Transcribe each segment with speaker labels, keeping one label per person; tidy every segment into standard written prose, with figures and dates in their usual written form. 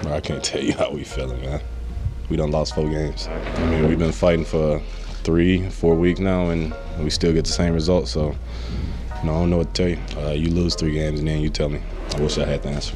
Speaker 1: Bro, I can't tell you how we feeling, man. We done lost 4 games. I mean, we've been fighting for 3-4 weeks now, and we still get the same results. So, I don't know what to tell you. You lose 3 games, and then you tell me. I wish I had the answer.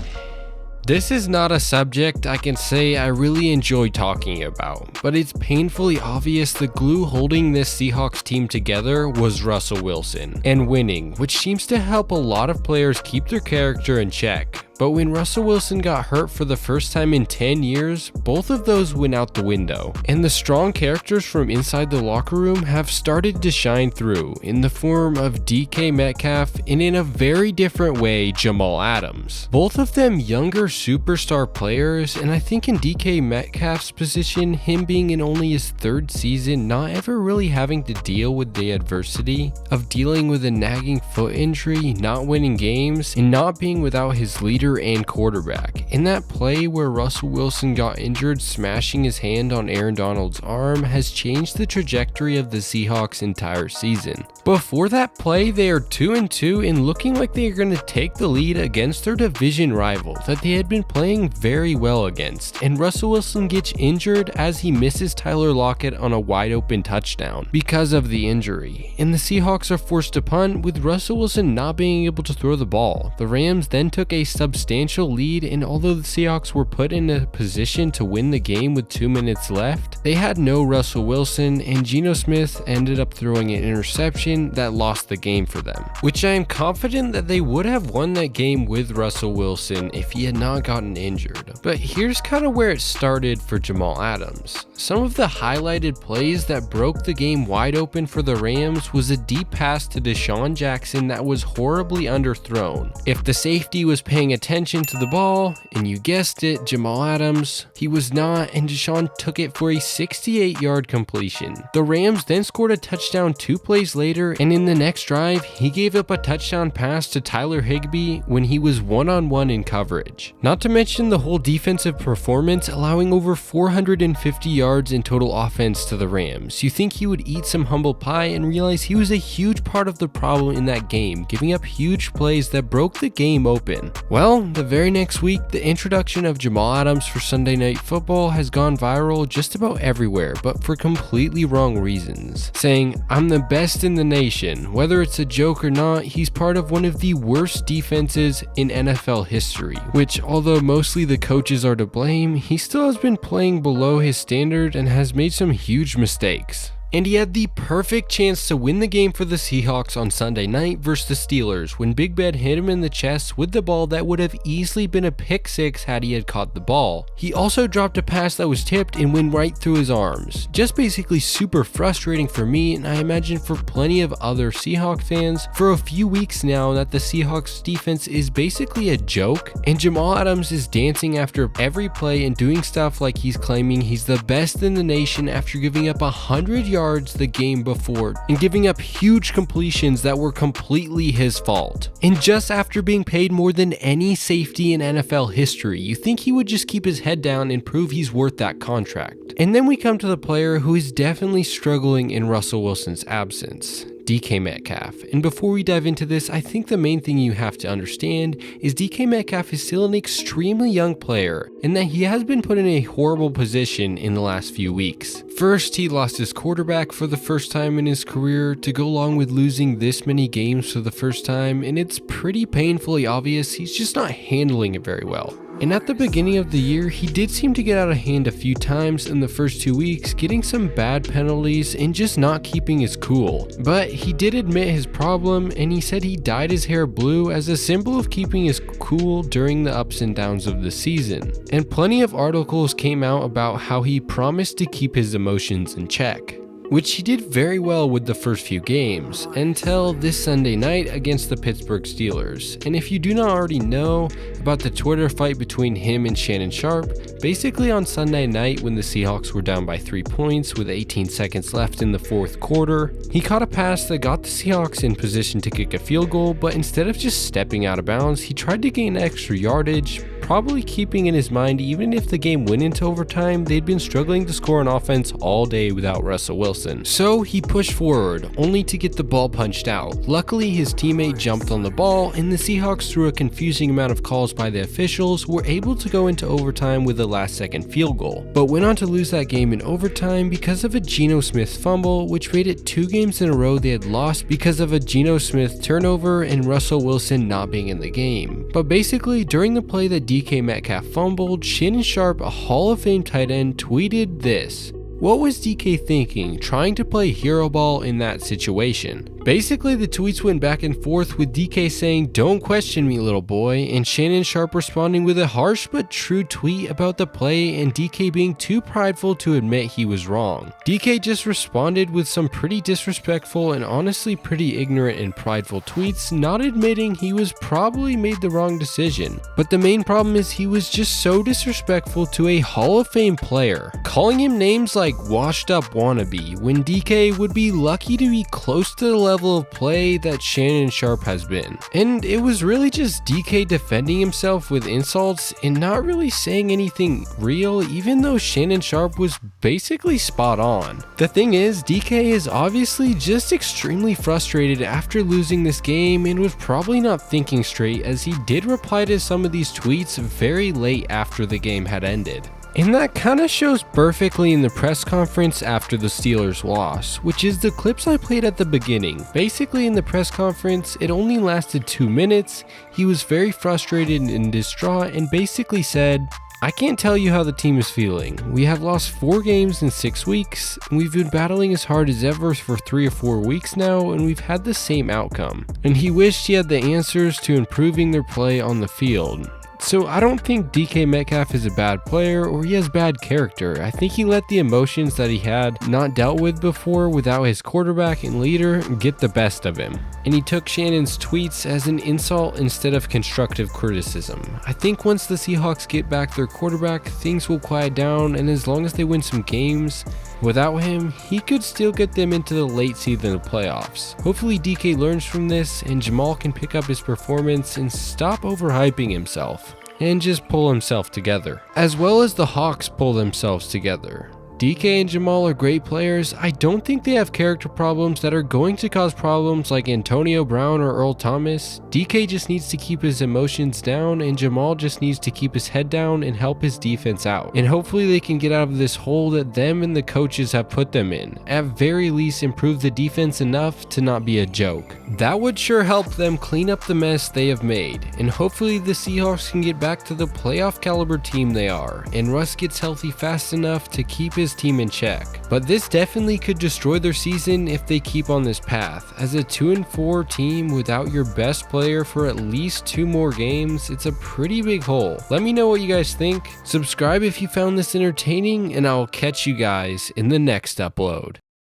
Speaker 2: This is not a subject I can say I really enjoy talking about, but it's painfully obvious the glue holding this Seahawks team together was Russell Wilson and winning, which seems to help a lot of players keep their character in check. But when Russell Wilson got hurt for the first time in 10 years, both of those went out the window. And the strong characters from inside the locker room have started to shine through in the form of DK Metcalf and in a very different way Jamal Adams. Both of them younger superstar players, and I think in DK Metcalf's position, him being in only his 3rd season, not ever really having to deal with the adversity of dealing with a nagging foot injury, not winning games, and not being without his leader and quarterback. In that play where Russell Wilson got injured, smashing his hand on Aaron Donald's arm has changed the trajectory of the Seahawks' entire season. Before that play, they are 2-2 and looking like they are going to take the lead against their division rival that they had been playing very well against, and Russell Wilson gets injured as he misses Tyler Lockett on a wide open touchdown because of the injury, and the Seahawks are forced to punt with Russell Wilson not being able to throw the ball. The Rams then took a substantial lead, and although the Seahawks were put in a position to win the game with 2 minutes left, they had no Russell Wilson, and Geno Smith ended up throwing an interception that lost the game for them, which I am confident that they would have won that game with Russell Wilson if he had not gotten injured. But here's kind of where it started for Jamal Adams. Some of the highlighted plays that broke the game wide open for the Rams was a deep pass to Deshaun Jackson that was horribly underthrown. If the safety was paying attention to the ball, and you guessed it, Jamal Adams, he was not, and Deshaun took it for a 68-yard completion. The Rams then scored a touchdown 2 plays later, and in the next drive, he gave up a touchdown pass to Tyler Higbee when he was one-on-one in coverage. Not to mention the whole defensive performance, allowing over 450 yards in total offense to the Rams. You think he would eat some humble pie and realize he was a huge part of the problem in that game, giving up huge plays that broke the game open. Well, the very next week, the introduction of Jamal Adams for Sunday Night Football has gone viral just about everywhere, but for completely wrong reasons. Saying, "I'm the best in the nation." Whether it's a joke or not, he's part of one of the worst defenses in NFL history, which although mostly the coaches are to blame, he still has been playing below his standard and has made some huge mistakes. And he had the perfect chance to win the game for the Seahawks on Sunday night versus the Steelers when Big Ben hit him in the chest with the ball that would have easily been a pick 6 had he had caught the ball. He also dropped a pass that was tipped and went right through his arms. Just basically super frustrating for me, and I imagine for plenty of other Seahawks fans, for a few weeks now that the Seahawks defense is basically a joke, and Jamal Adams is dancing after every play and doing stuff like he's claiming he's the best in the nation after giving up 100 yards the game before and giving up huge completions that were completely his fault. And just after being paid more than any safety in NFL history, you think he would just keep his head down and prove he's worth that contract. And then we come to the player who is definitely struggling in Russell Wilson's absence. DK Metcalf. And before we dive into this, I think the main thing you have to understand is DK Metcalf is still an extremely young player and that he has been put in a horrible position in the last few weeks. First, he lost his quarterback for the first time in his career to go along with losing this many games for the first time, and it's pretty painfully obvious he's just not handling it very well. And at the beginning of the year, he did seem to get out of hand a few times in the first 2 weeks, getting some bad penalties and just not keeping his cool. But he did admit his problem, and he said he dyed his hair blue as a symbol of keeping his cool during the ups and downs of the season. And plenty of articles came out about how he promised to keep his emotions in check, which he did very well with the first few games, until this Sunday night against the Pittsburgh Steelers. And if you do not already know about the Twitter fight between him and Shannon Sharp, basically on Sunday night when the Seahawks were down by 3 points with 18 seconds left in the 4th quarter, he caught a pass that got the Seahawks in position to kick a field goal, but instead of just stepping out of bounds, he tried to gain extra yardage, probably keeping in his mind even if the game went into overtime, they'd been struggling to score on offense all day without Russell Wilson. So he pushed forward, only to get the ball punched out. Luckily, his teammate jumped on the ball, and the Seahawks, through a confusing amount of calls by the officials, were able to go into overtime with a last-second field goal, but went on to lose that game in overtime because of a Geno Smith fumble, which made it 2 games in a row they had lost because of a Geno Smith turnover and Russell Wilson not being in the game. But basically, during the play that DK Metcalf fumbled, Shannon Sharpe, a Hall of Fame tight end, tweeted this: "What was DK thinking, trying to play hero ball in that situation?" Basically, the tweets went back and forth, with DK saying, "Don't question me, little boy," and Shannon Sharpe responding with a harsh but true tweet about the play, and DK being too prideful to admit he was wrong. DK just responded with some pretty disrespectful and honestly pretty ignorant and prideful tweets, not admitting he was probably made the wrong decision. But the main problem is he was just so disrespectful to a Hall of Fame player, calling him names like washed up wannabe, when DK would be lucky to be close to the level of play that Shannon Sharpe has been. And it was really just DK defending himself with insults and not really saying anything real, even though Shannon Sharpe was basically spot on. The thing is, DK is obviously just extremely frustrated after losing this game and was probably not thinking straight, as he did reply to some of these tweets very late after the game had ended. And that kinda shows perfectly in the press conference after the Steelers loss, which is the clips I played at the beginning. Basically, in the press conference, it only lasted 2 minutes. He was very frustrated and distraught and basically said, "I can't tell you how the team is feeling. We have lost 4 games in 6 weeks. We've been battling as hard as ever for 3 or 4 weeks now, and we've had the same outcome." And he wished he had the answers to improving their play on the field. So I don't think DK Metcalf is a bad player or he has bad character. I think he let the emotions that he had not dealt with before without his quarterback and leader get the best of him. And he took Shannon's tweets as an insult instead of constructive criticism. I think once the Seahawks get back their quarterback, things will quiet down, and as long as they win some games without him, he could still get them into the late season of playoffs. Hopefully DK learns from this and Jamal can pick up his performance and stop overhyping himself and just pull himself together, as well as the Hawks pull themselves together. DK and Jamal are great players. I don't think they have character problems that are going to cause problems like Antonio Brown or Earl Thomas. DK just needs to keep his emotions down, and Jamal just needs to keep his head down and help his defense out. And hopefully they can get out of this hole that them and the coaches have put them in. At very least, improve the defense enough to not be a joke. That would sure help them clean up the mess they have made. And hopefully the Seahawks can get back to the playoff caliber team they are, and Russ gets healthy fast enough to keep his team in check. But this definitely could destroy their season if they keep on this path. As a 2-4 team without your best player for at least 2 more games, it's a pretty big hole. Let me know what you guys think. Subscribe if you found this entertaining, and I'll catch you guys in the next upload.